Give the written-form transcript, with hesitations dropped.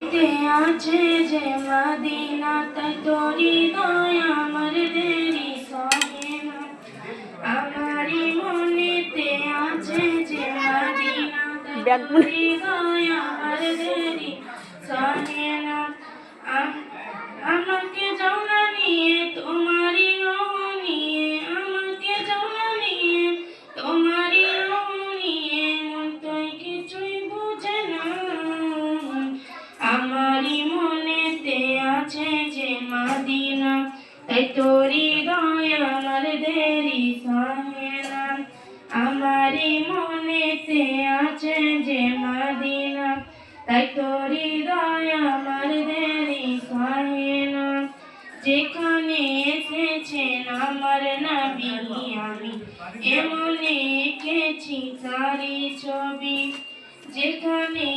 আছে যে মদিনা তাই তোরি দয়া আমার দেরি সহে না। আমারি মনেতে আছে যে মদিনা তাই তোরি দয়া আমার দেরি সহে না। আমাকে জানা নিয়ে তোমারি রহ নিয়ে, আমাকে জানা নিয়ে তোমারি রহ নিয়ে, মন তাই কিছুই বুঝে না। আমারি মনেতে আছে যে মদিনা তাই তোরি দয়া আমার দেরি সহে না। আমারি মনেতে আছে যে মদিনা তাই তোরি দয়া আমার দেরি সহে না। যেখানে এসেছেন আমার নবী আমি এমন এঁকেছি তারি ছবি, যেখানে